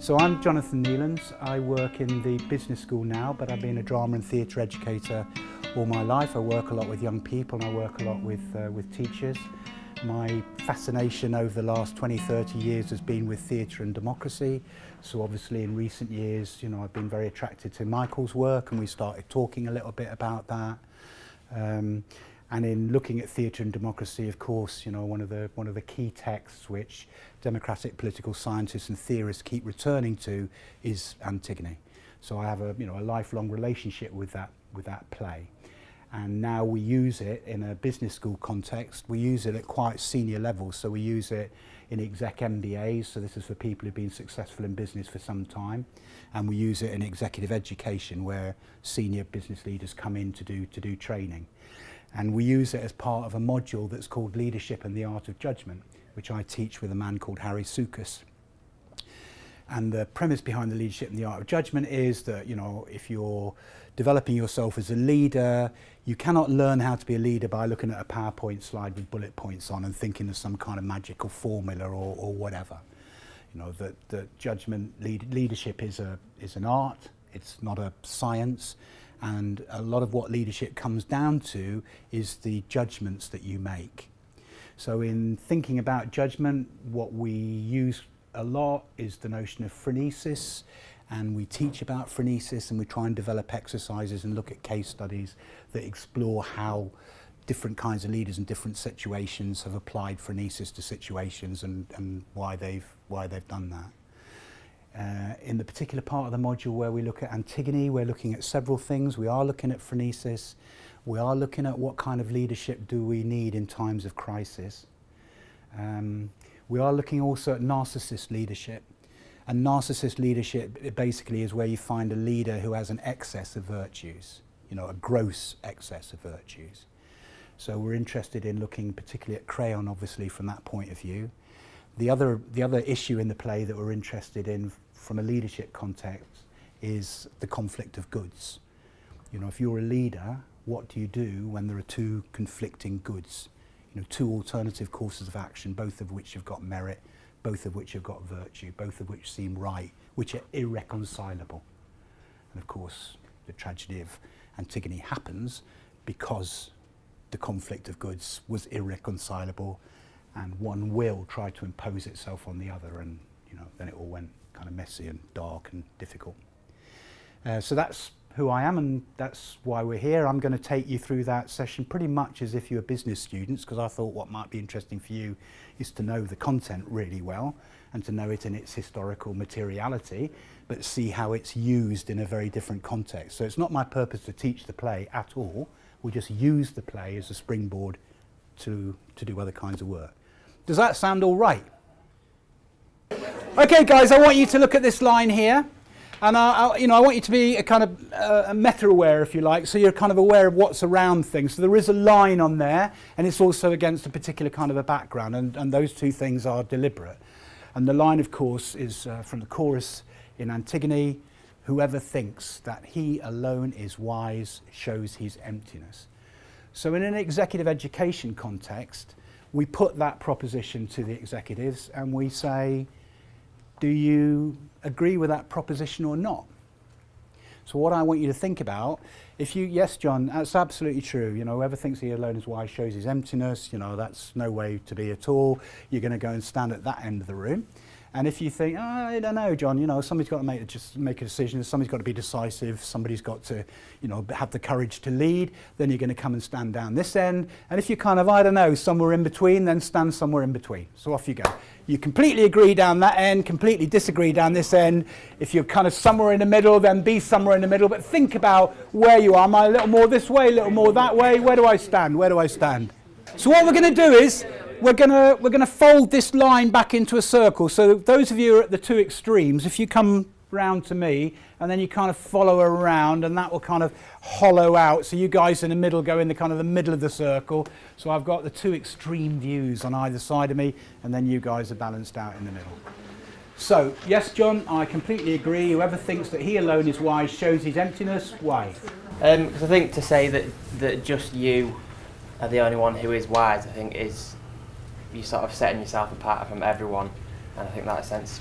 So I'm Jonathan Neelands. I work in the business school now, but I've been a drama and theatre educator all my life. I work a lot with young people and I work a lot with teachers. My fascination over the last 20-30 years has been with theatre and democracy. So obviously in recent years, I've been very attracted to Michael's work and we started talking a little bit about that. And in looking at theatre and democracy, of course, one of the key texts which democratic political scientists and theorists keep returning to is Antigone. So I have a lifelong relationship with that play. And now we use it in a business school context. We use it at quite senior levels. So we use it in exec MBAs. So this is for people who've been successful in business for some time. And we use it in executive education where senior business leaders come in to do training. And we use it as part of a module that's called Leadership and the Art of Judgment, which I teach with a man called Harry Soukas. And the premise behind the Leadership and the Art of Judgment is that, if you're developing yourself as a leader, you cannot learn how to be a leader by looking at a PowerPoint slide with bullet points on and thinking of some kind of magical formula or whatever. That judgment, leadership is an art, it's not a science. And a lot of what leadership comes down to is the judgments that you make. So in thinking about judgment, what we use a lot is the notion of phronesis, and we teach about phronesis and we try and develop exercises and look at case studies that explore how different kinds of leaders in different situations have applied phronesis to situations and why they've done that. In the particular part of the module where we look at Antigone, we're looking at several things. We are looking at phronesis. We are looking at what kind of leadership do we need in times of crisis. We are looking also at narcissist leadership. And narcissist leadership basically is where you find a leader who has an excess of virtues, a gross excess of virtues. So we're interested in looking particularly at Crayon, obviously, from that point of view. The other issue in the play that we're interested in from a leadership context is the conflict of goods. If you're a leader, what do you do when there are two conflicting goods? Two alternative courses of action, both of which have got merit, both of which have got virtue, both of which seem right, which are irreconcilable. And of course, the tragedy of Antigone happens because the conflict of goods was irreconcilable and one will try to impose itself on the other, and then it all went kind of messy and dark and difficult. So that's who I am and that's why we're here. I'm going to take you through that session pretty much as if you were business students, because I thought what might be interesting for you is to know the content really well and to know it in its historical materiality, but see how it's used in a very different context. So it's not my purpose to teach the play at all. We'll just use the play as a springboard to do other kinds of work. Does that sound all right? Okay, guys, I want you to look at this line here. And I want you to be a kind of meta-aware, if you like, so you're kind of aware of what's around things. So there is a line on there, and it's also against a particular kind of a background, and those two things are deliberate. And the line, of course, is from the chorus in Antigone: "Whoever thinks that he alone is wise shows his emptiness." So in an executive education context, we put that proposition to the executives and we say, do you agree with that proposition or not? So what I want you to think about, yes, John, that's absolutely true. Whoever thinks he alone is wise shows his emptiness. That's no way to be at all. You're going to go and stand at that end of the room. And if you think, I don't know, John, somebody's got to make a decision, somebody's got to be decisive, somebody's got to, have the courage to lead, then you're going to come and stand down this end. And if you're kind of, I don't know, somewhere in between, then stand somewhere in between. So off you go. You completely agree down that end, completely disagree down this end. If you're kind of somewhere in the middle, then be somewhere in the middle. But think about where you are. Am I a little more this way, a little more that way? Where do I stand? Where do I stand? So what we're going to do is, we're going to fold this line back into a circle. So those of you who are at the two extremes, if you come round to me and then you kind of follow around, and that will kind of hollow out. So you guys in the middle go in the kind of the middle of the circle. So I've got the two extreme views on either side of me, and then you guys are balanced out in the middle. So yes, John, I completely agree. Whoever thinks that he alone is wise shows his emptiness. Why? Because I think to say that just you are the only one who is wise, I think is you sort of setting yourself apart from everyone, and I think that sense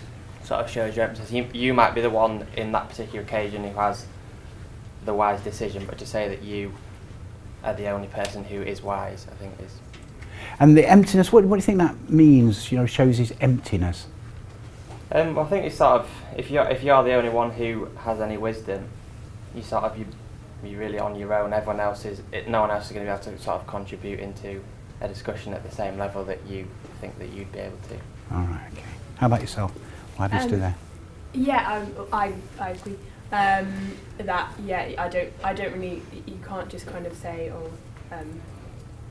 sort of shows your emphasis. You might be the one in that particular occasion who has the wise decision, but to say that you are the only person who is wise, I think is. And the emptiness, what do you think that means, you know, shows his emptiness? I think it's sort of, if you're the only one who has any wisdom, you're really on your own. Everyone else no one else is going to be able to sort of contribute into a discussion at the same level that you think that you'd be able to. All right, okay. How about yourself? Why have you stood there? Yeah, I agree. That I don't really. You can't just kind of say, oh,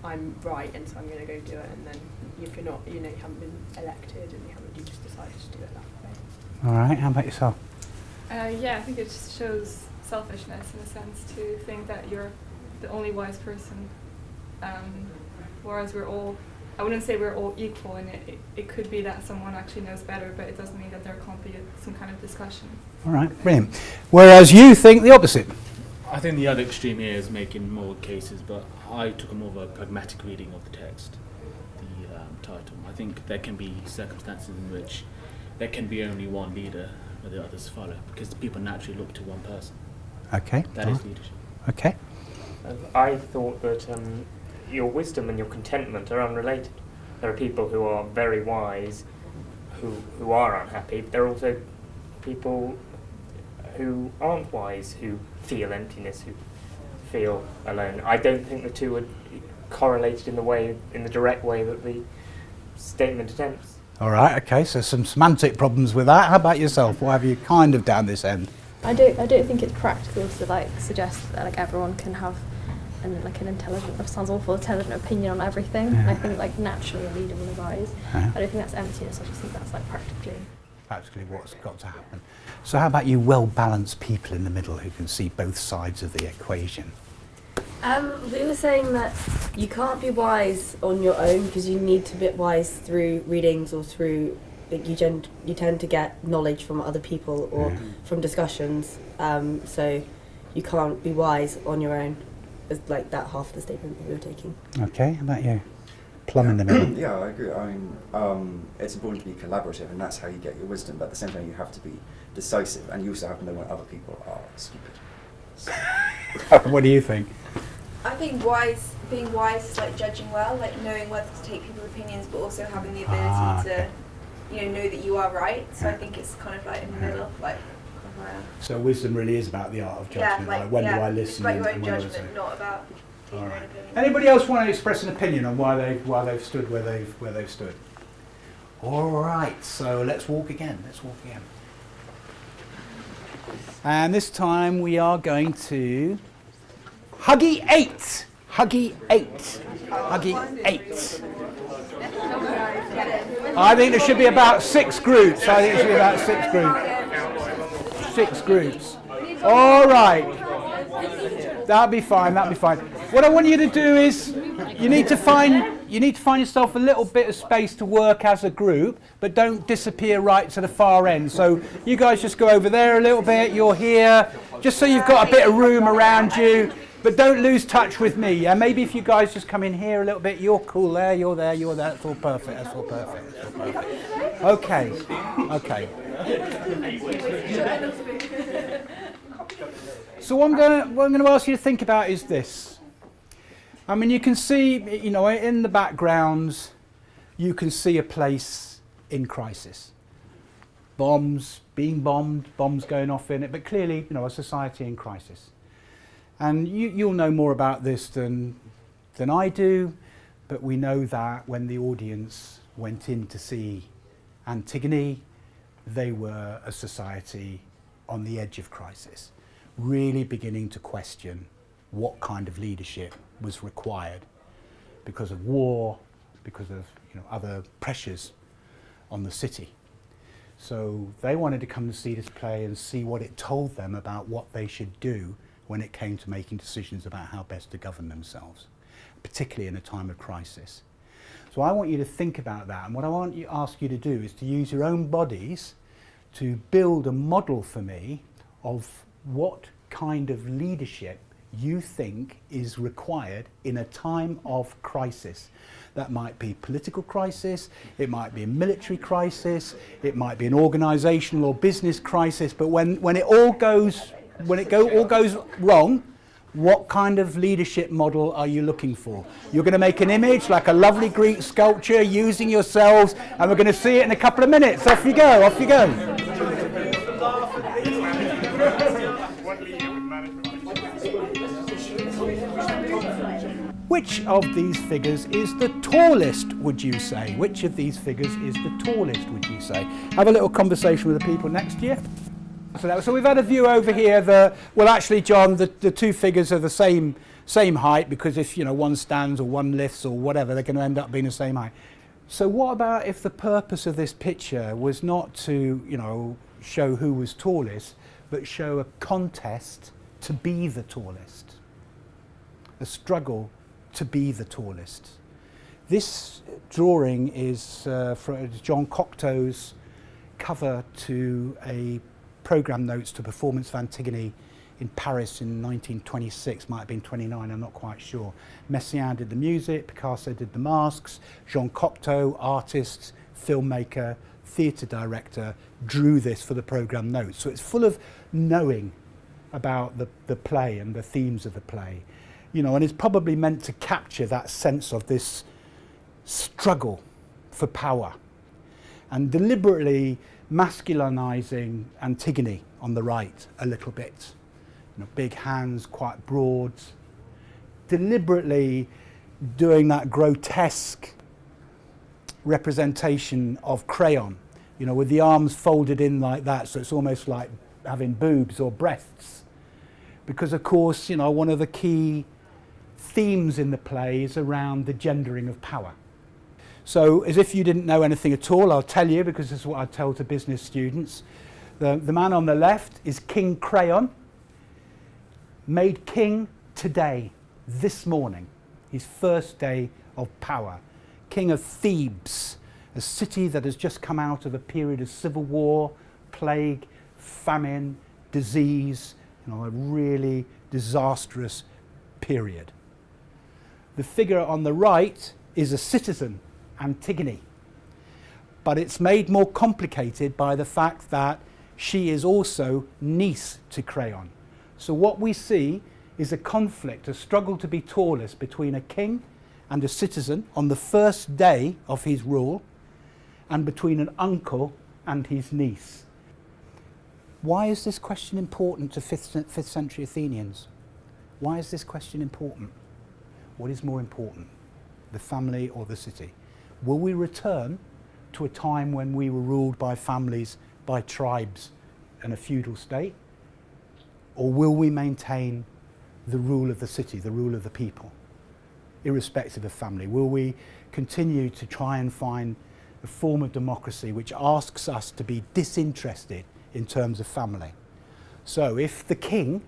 I'm right, and so I'm going to go do it, and then if you're not, you haven't been elected, and you just decided to do it that way. All right. How about yourself? Yeah, I think it just shows selfishness in a sense to think that you're the only wise person, whereas we're all. I wouldn't say we're all equal, and it could be that someone actually knows better, but it doesn't mean that there can't be some kind of discussion. All right, brilliant. Whereas you think the opposite. I think the other extreme here is making more cases, but I took a more of a pragmatic reading of the text, the title. I think there can be circumstances in which there can be only one leader, where the others follow, because people naturally look to one person. Okay. That is leadership. Okay. I thought that your wisdom and your contentment are unrelated. There are people who are very wise who are unhappy, but there are also people who aren't wise, who feel emptiness, who feel alone. I don't think the two are correlated in the direct way that the statement attempts. All right, okay, so some semantic problems with that. How about yourself? Why have you kind of down this end? I don't think it's practical to suggest that everyone can have an intelligent, it sounds awful, intelligent opinion on everything. Yeah. And I think naturally a leader will arise. I don't think that's emptiness. I just think that's Practically what's got to happen. So how about you well-balanced people in the middle who can see both sides of the equation? We were saying that you can't be wise on your own because you need to be wise through readings or through you tend to get knowledge from other people or from discussions. So you can't be wise on your own. Is that half of the statement that we were taking. Okay, how about you? Plumb in the middle. Yeah, I agree. I mean, it's important to be collaborative, and that's how you get your wisdom. But at the same time, you have to be decisive, and you also have to know when other people are stupid. So. What do you think? I think being wise is like judging well, like knowing whether to take people's opinions, but also having the ability to, know that you are right. So I think it's kind of like in the middle, like. So wisdom really is about the art of judgment. Like when do I listen? It's about your own and judgment, not about your own opinion. Anybody else want to express an opinion on why they've stood where they've stood? All right. So let's walk again. And this time we are going to Huggy 8. Huggy 8. Huggy 8. I think there should be about 6 groups. 6 groups. All right. That'll be fine. What I want you to do is you need to find yourself a little bit of space to work as a group, but don't disappear right to the far end. So you guys just go over there a little bit, you're here, just so you've got a bit of room around you, but don't lose touch with me. Yeah, maybe if you guys just come in here a little bit, you're cool there, you're there, that's all perfect. Okay. So what I'm going to ask you to think about is this. I mean, you can see, in the background, you can see a place in crisis. Bombs being bombed, bombs going off in it, but clearly, a society in crisis. And you'll know more about this than I do, but we know that when the audience went in to see Antigone, they were a society on the edge of crisis, really beginning to question what kind of leadership was required because of war, because of other pressures on the city. So they wanted to come and see this play and see what it told them about what they should do when it came to making decisions about how best to govern themselves, particularly in a time of crisis. So I want you to think about that, and what I want to ask you to do is to use your own bodies to build a model for me of what kind of leadership you think is required in a time of crisis. That might be political crisis, it might be a military crisis, it might be an organisational or business crisis, but when it all goes wrong, what kind of leadership model are you looking for? You're going to make an image like a lovely Greek sculpture using yourselves, and we're going to see it in a couple of minutes. Off you go, off you go. Which of these figures is the tallest, would you say? Which of these figures is the tallest, would you say? Have a little conversation with the people next year. So we've had a view over here that, well, actually, John, the two figures are the same height, because if, you know, one stands or one lifts or whatever, they're going to end up being the same height. So what about if the purpose of this picture was not to, you know, show who was tallest, but show a contest to be the tallest, a struggle to be the tallest? This drawing is from John Cocteau's cover to a programme notes to Performance of Antigone in Paris in 1926, might have been 29, I'm not quite sure. Messiaen did the music, Picasso did the masks, Jean Cocteau, artist, filmmaker, theatre director, drew this for the programme notes. So it's full of knowing about the play and the themes of the play, you know, and it's probably meant to capture that sense of this struggle for power, and deliberately masculinizing Antigone on the right a little bit. You know, big hands, quite broad, deliberately doing that grotesque representation of crayon, you know, with the arms folded in like that, so it's almost like having boobs or breasts. Because of course, you know, one of the key themes in the play is around the gendering of power. So, as if you didn't know anything at all, I'll tell you, because this is what I tell to business students. The man on the left is King Crayon, made king today, this morning, his first day of power. King of Thebes, a city that has just come out of a period of civil war, plague, famine, disease, you know, a really disastrous period. The figure on the right is a citizen, Antigone, but it's made more complicated by the fact that she is also niece to Crayon. So what we see is a conflict, a struggle to be tallest between a king and a citizen on the first day of his rule, and between an uncle and his niece. Why is this question important to 5th century Athenians? Why is this question important? What is more important, the family or the city? Will we return to a time when we were ruled by families, by tribes and a feudal state? Or will we maintain the rule of the city, the rule of the people, irrespective of family? Will we continue to try and find a form of democracy which asks us to be disinterested in terms of family? So if the king,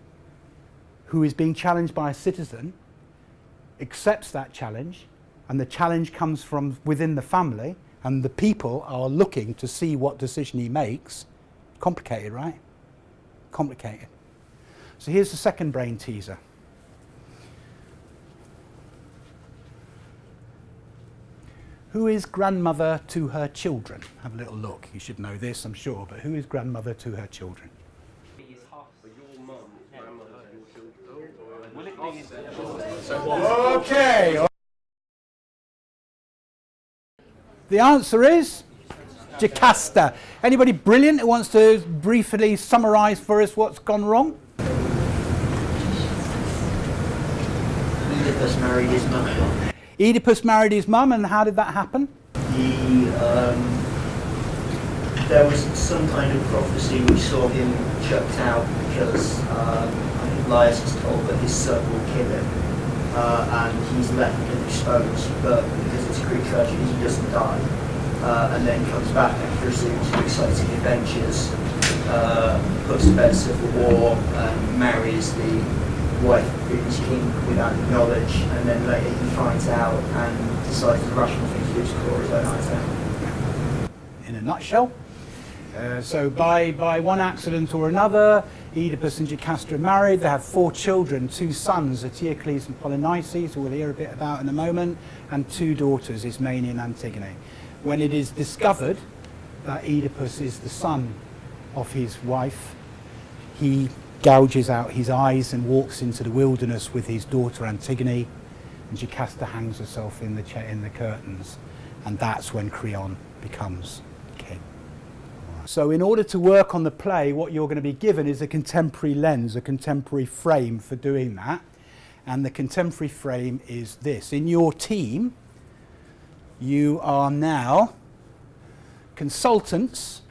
who is being challenged by a citizen, accepts that challenge, and the challenge comes from within the family, and the people are looking to see what decision he makes, complicated, right? Complicated. So here's the second brain teaser. Who is grandmother to her children? Have a little look. You should know this, I'm sure, but who is grandmother to her children? Okay. The answer is Jocasta. Anybody brilliant who wants to briefly summarise for us what's gone wrong? Oedipus married his mum. Oedipus married his mum, and how did that happen? There was some kind of prophecy which saw him chucked out because I think Laius is told that his son will kill him, and he's left and exposed, but because it's a Greek tragedy, he doesn't die, and then comes back after a series of exciting adventures, puts to bed civil war, marries the wife of the previous king without knowledge, and then later he finds out and decides the rational thing to do is claw his own eyes out. In a nutshell. So by one accident or another, Oedipus and Jocasta are married. They have 4 children, 2 sons, Eteocles and Polynices, who we'll hear a bit about in a moment, and 2 daughters, Ismene and Antigone. When it is discovered that Oedipus is the son of his wife, he gouges out his eyes and walks into the wilderness with his daughter Antigone, and Jocasta hangs herself in the curtains, and that's when Creon becomes king. So in order to work on the play, what you're going to be given is a contemporary lens, a contemporary frame for doing that, and the contemporary frame is this. In your team, you are now consultants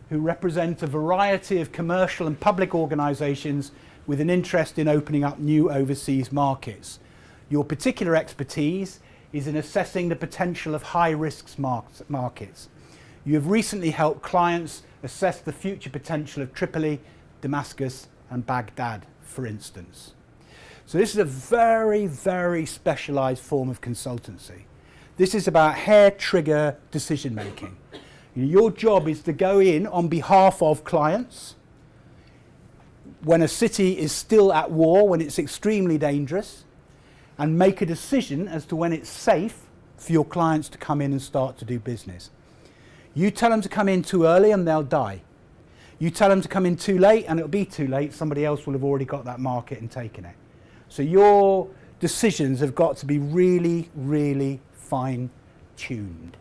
who represent a variety of commercial and public organisations with an interest in opening up new overseas markets. Your particular expertise is in assessing the potential of high-risk markets. You have recently helped clients assess the future potential of Tripoli, Damascus and Baghdad, for instance. So this is a very, very specialised form of consultancy. This is about hair-trigger decision-making. Your job is to go in on behalf of clients when a city is still at war, when it's extremely dangerous, and make a decision as to when it's safe for your clients to come in and start to do business. You tell them to come in too early and they'll die. You tell them to come in too late and it'll be too late. Somebody else will have already got that market and taken it. So your decisions have got to be really, really fine-tuned.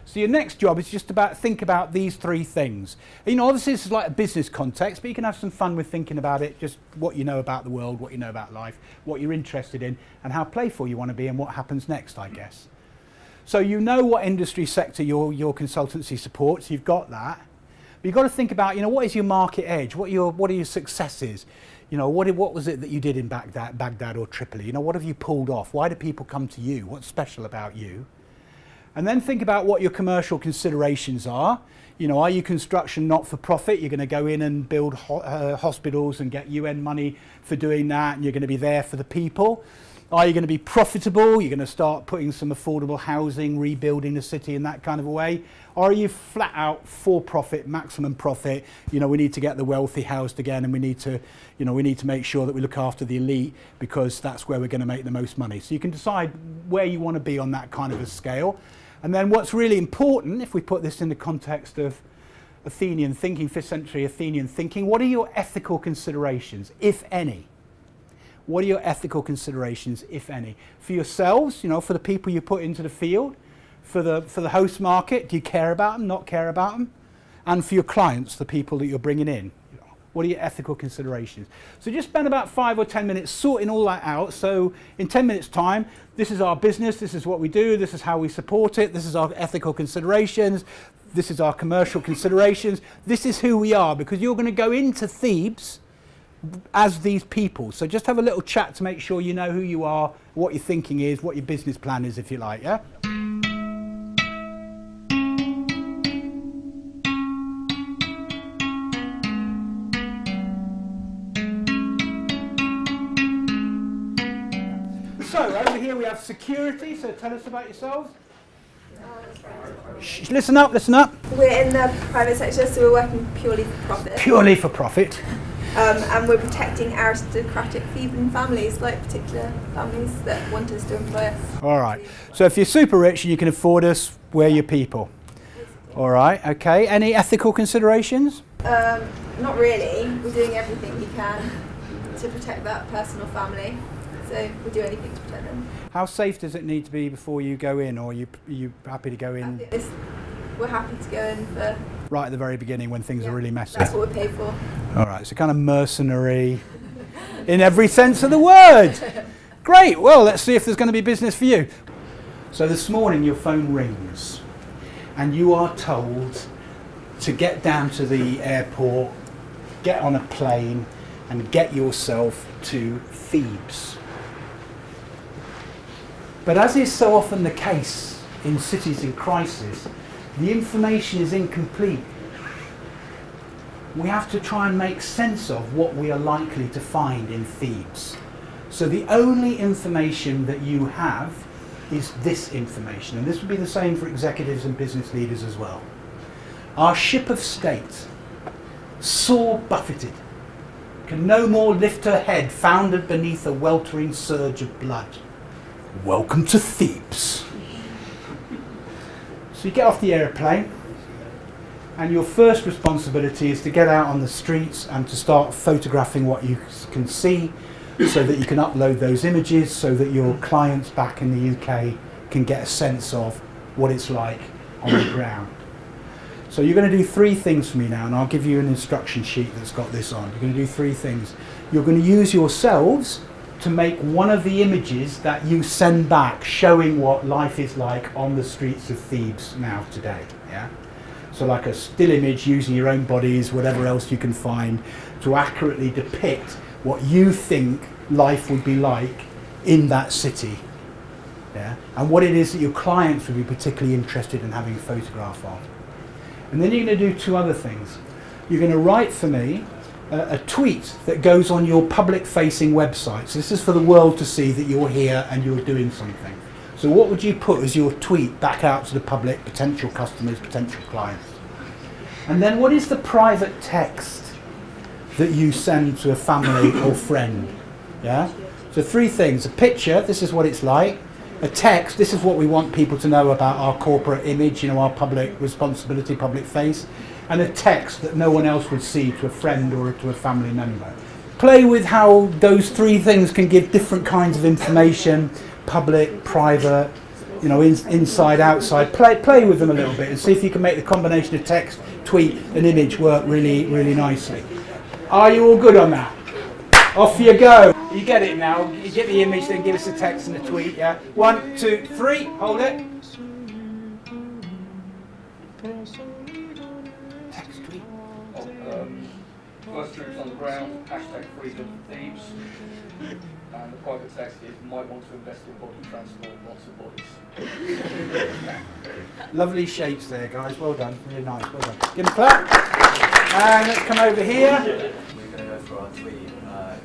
So your next job is just think about these 3 things. Obviously this is like a business context, but you can have some fun with thinking about it, just what you know about the world, what you know about life, what you're interested in, and how playful you want to be and what happens next, I guess. So you know what industry sector your consultancy supports, you've got that. But you've got to think about, what is your market edge? What are your successes? What was it that you did in Baghdad or Tripoli? What have you pulled off? Why do people come to you? What's special about you? And then think about what your commercial considerations are. Are you construction not-for-profit? You're going to go in and build hospitals and get UN money for doing that, and you're going to be there for the people. Are you going to be profitable? You're going to start putting some affordable housing, rebuilding the city in that kind of a way? Or are you flat out for-profit, maximum profit? We need to get the wealthy housed again, and we need to make sure that we look after the elite because that's where we're going to make the most money. So you can decide where you want to be on that kind of a scale. And then what's really important, if we put this in the context of Athenian thinking, 5th century Athenian thinking, what are your ethical considerations, if any? What are your ethical considerations, if any? For yourselves, for the people you put into the field, for the host market, do you care about them, not care about them? And for your clients, the people that you're bringing in, what are your ethical considerations? So just spend about 5 or 10 minutes sorting all that out. So in 10 minutes time, this is our business, this is what we do, this is how we support it, this is our ethical considerations, this is our commercial considerations, this is who we are, because you're going to go into Thebes as these people. So just have a little chat to make sure you know who you are, what your thinking is, what your business plan is, if you like, yeah? So over here we have security, so tell us about yourselves. Shh, listen up, listen up. We're in the private sector, so we're working purely for profit. Purely for profit. And we're protecting aristocratic Theban families, like particular families that want us to employ us. All right. So if you're super rich and you can afford us, we're your people. All right. Okay. Any ethical considerations? Not really. We're doing everything we can to protect that person or family. So we'll do anything to protect them. How safe does it need to be before you go in, or are you happy to go in? We're happy to go in for... Right at the very beginning when things are really messy. That's what we're paid for. All right, so kind of mercenary in every sense of the word. Great, well, let's see if there's going to be business for you. So this morning your phone rings and you are told to get down to the airport, get on a plane and get yourself to Thebes. But as is so often the case in cities in crisis, the information is incomplete. We have to try and make sense of what we are likely to find in Thebes. So the only information that you have is this information, and this would be the same for executives and business leaders as well. Our ship of state, sore buffeted, can no more lift her head, foundered beneath a weltering surge of blood. Welcome to Thebes. So you get off the aeroplane, and your first responsibility is to get out on the streets and to start photographing what you can see, so that you can upload those images, so that your clients back in the UK can get a sense of what it's like on the ground. So you're going to do 3 things for me now, and I'll give you an instruction sheet that's got this on. You're going to do 3 things. You're going to use yourselves to make one of the images that you send back showing what life is like on the streets of Thebes now today. Yeah? So like a still image using your own bodies, whatever else you can find, to accurately depict what you think life would be like in that city. Yeah? And what it is that your clients would be particularly interested in having a photograph of. And then you're going to do 2 other things. You're going to write for me a tweet that goes on your public-facing website. So this is for the world to see that you're here and you're doing something. So what would you put as your tweet back out to the public, potential customers, potential clients? And then what is the private text that you send to a family or friend? Yeah? So 3 things. A picture, this is what it's like. A text, this is what we want people to know about our corporate image, you know, our public responsibility, public face. And a text that no one else would see, to a friend or to a family member. Play with how those 3 things can give different kinds of information, public, private, you know, inside, outside. Play with them a little bit and see if you can make the combination of text, tweet and image work really, really nicely. Are you all good on that? Off you go. You get it now. You get the image, then give us a text and a tweet, yeah? 1, 2, 3, hold it. Text, tweet. First troops on the ground, #freedom Thebes. And the private text is, might want to invest in body transport, lots of bodies. Lovely shapes there, guys. Well done. Really nice. Well done. Give them a clap. And let's come over here. We're going to go for our tweet.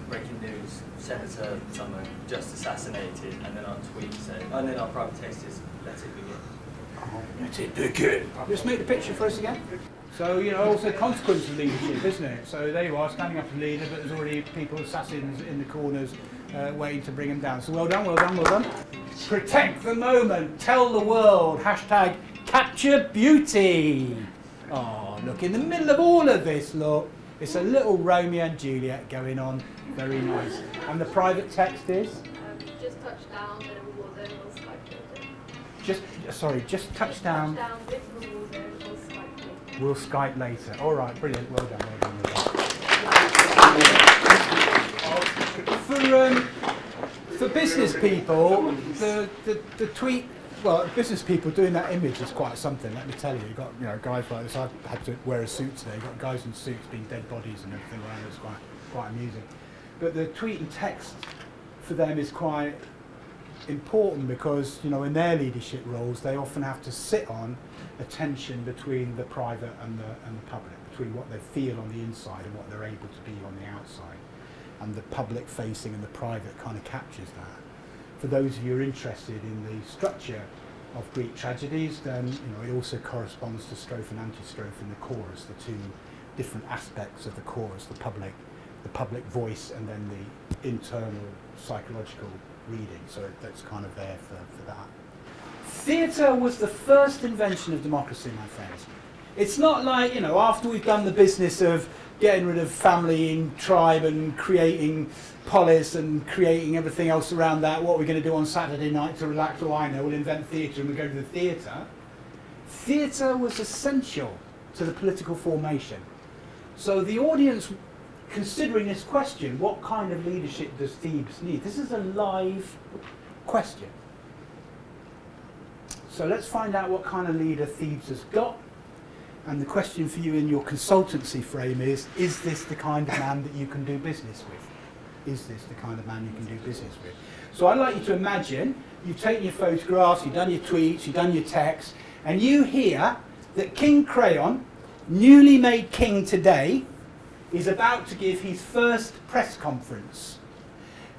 Breaking news, Senator someone just assassinated, and then our tweet said, and then our private text is, let it begin. Oh, let it begin. Just make the picture for us again. So, you know, also consequence of leadership, isn't it? So there you are, standing up as leader, but there's already people, assassins in the corners, waiting to bring him down. So well done, well done, well done. Protect the moment, tell the world, #capture beauty. Oh, look, in the middle of all of this, look, it's a little Romeo and Juliet going on. Very nice. And the private text is? Just touch down, then we'll Skype. Just touch down. We'll Skype later. All right, brilliant. Well done, well done, well done. For business people, the tweet, well, business people doing that image is quite something. Let me tell you. You've got, you know, guys like this. I've had to wear a suit today. You've got guys in suits being dead bodies and everything around. It's quite amusing. But the tweet and text for them is quite important because, you know, in their leadership roles, they often have to sit on a tension between the private and the public, between what they feel on the inside and what they're able to be on the outside. And the public facing and the private kind of captures that. For those of you who are interested in the structure of Greek tragedies, then, you know, it also corresponds to strophe and antistrophe in the chorus, the 2 different aspects of the chorus, the public voice and then the internal psychological reading. So that's kind of there for that. Theatre was the first invention of democracy, my friends. It's not like, you know, after we've done the business of getting rid of family and tribe and creating polis and creating everything else around that, what we're going to do on Saturday night to relax, oh I know, we'll invent theatre and we go to the theatre. Theatre was essential to the political formation. So the audience, considering this question, what kind of leadership does Thebes need? This is a live question. So let's find out what kind of leader Thebes has got. And the question for you in your consultancy frame is this the kind of man that you can do business with? Is this the kind of man you can do business with? So I'd like you to imagine you've taken your photographs, you've done your tweets, you've done your texts, and you hear that King Crayon, newly made king today, is about to give his first press conference.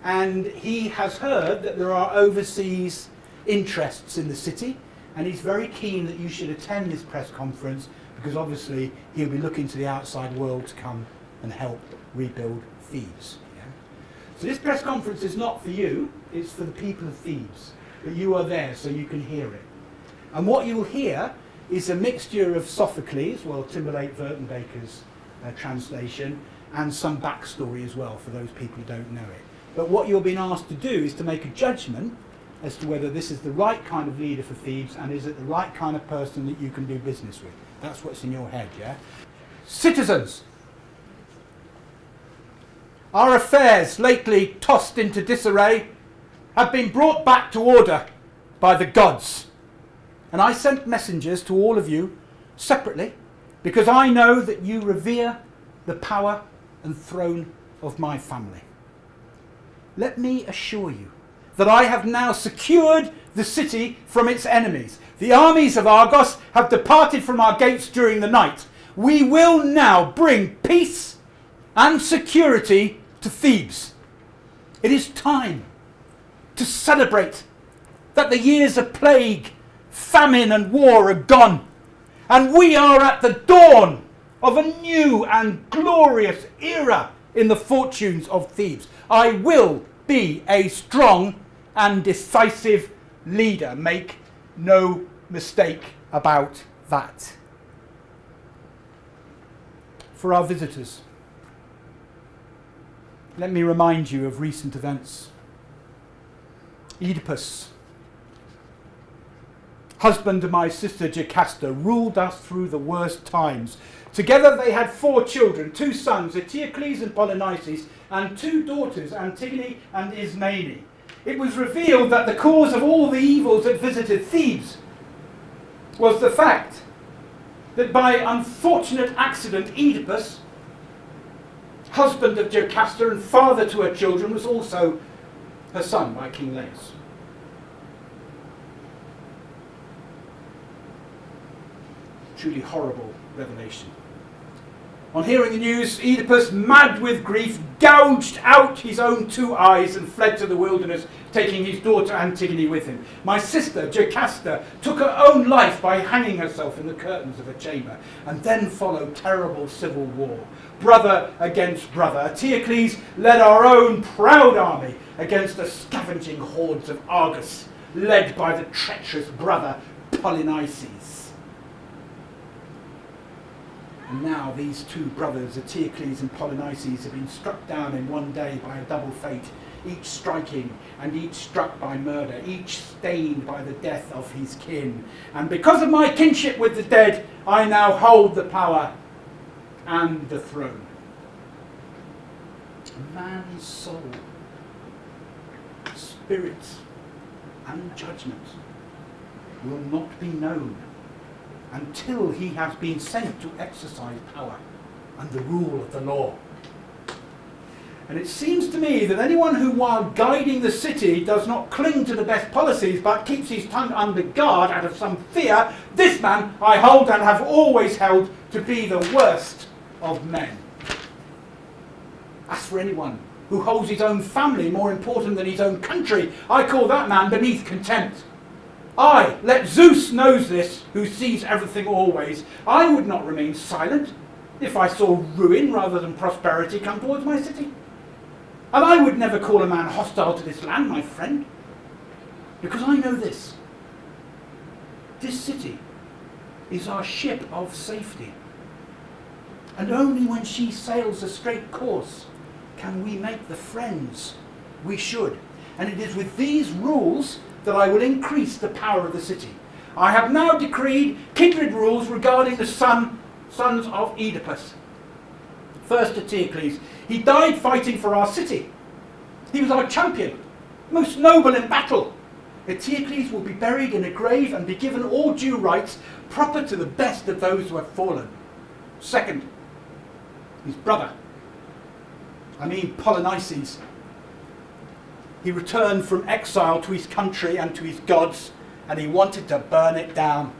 And he has heard that there are overseas interests in the city, and he's very keen that you should attend this press conference because obviously he'll be looking to the outside world to come and help rebuild Thebes. Yeah? So this press conference is not for you, it's for the people of Thebes. But you are there so you can hear it. And what you'll hear is a mixture of Sophocles, well, Timberlake Wertenbaker's translation, and some backstory as well for those people who don't know it. But what you're being asked to do is to make a judgment as to whether this is the right kind of leader for Thebes and is it the right kind of person that you can do business with. That's what's in your head, yeah? Citizens, our affairs, lately tossed into disarray, have been brought back to order by the gods. And I sent messengers to all of you separately because I know that you revere the power and throne of my family. Let me assure you that I have now secured the city from its enemies. The armies of Argos have departed from our gates during the night. We will now bring peace and security to Thebes. It is time to celebrate that the years of plague, famine and war are gone, and we are at the dawn of a new and glorious era in the fortunes of Thebes. I will be a strong and decisive leader. Make no mistake about that. For our visitors, let me remind you of recent events. Oedipus, husband of my sister Jocasta, ruled us through the worst times. Together they had 4 children, 2 sons, Eteocles and Polynices, and 2 daughters, Antigone and Ismene. It was revealed that the cause of all the evils that visited Thebes was the fact that by unfortunate accident Oedipus, husband of Jocasta and father to her children, was also her son by King Laius. Truly horrible revelation. On hearing the news, Oedipus, mad with grief, gouged out his own 2 eyes and fled to the wilderness, taking his daughter Antigone with him. My sister Jocasta took her own life by hanging herself in the curtains of her chamber, and then followed terrible civil war. Brother against brother, Eteocles led our own proud army against the scavenging hordes of Argos, led by the treacherous brother Polynices. And now these 2 brothers, Eteocles and Polynices, have been struck down in one day by a double fate, each striking and each struck by murder, each stained by the death of his kin. And because of my kinship with the dead, I now hold the power and the throne. A man's soul, spirit and judgment will not be known until he has been sent to exercise power and the rule of the law. And it seems to me that anyone who, while guiding the city, does not cling to the best policies but keeps his tongue under guard out of some fear, this man I hold and have always held to be the worst of men. As for anyone who holds his own family more important than his own country, I call that man beneath contempt. I, let Zeus knows this, who sees everything always, I would not remain silent if I saw ruin rather than prosperity come towards my city. And I would never call a man hostile to this land my friend, because I know this. This city is our ship of safety, and only when she sails a straight course can we make the friends we should. And it is with these rules that I will increase the power of the city. I have now decreed kindred rules regarding the sons of Oedipus. First, Eteocles. He died fighting for our city. He was our champion, most noble in battle. Eteocles will be buried in a grave and be given all due rights proper to the best of those who have fallen. Second, his brother, Polynices. He returned from exile to his country and to his gods, and he wanted to burn it down,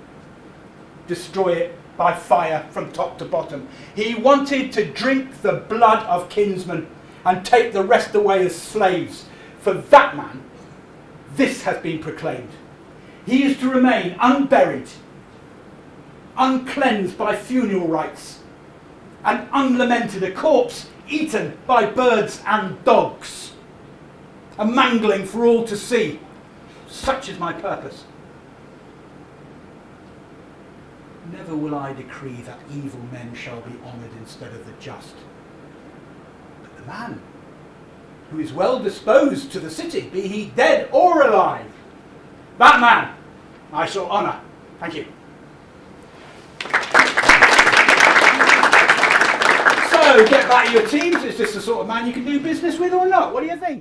destroy it by fire from top to bottom. He wanted to drink the blood of kinsmen and take the rest away as slaves. For that man, this has been proclaimed. He is to remain unburied, uncleansed by funeral rites, and unlamented, a corpse eaten by birds and dogs, a mangling for all to see. Such is my purpose. Never will I decree that evil men shall be honoured instead of the just. But the man who is well disposed to the city, be he dead or alive, that man I shall honour. Thank you. So, get back to your teams. Is this the sort of man you can do business with or not? What do you think?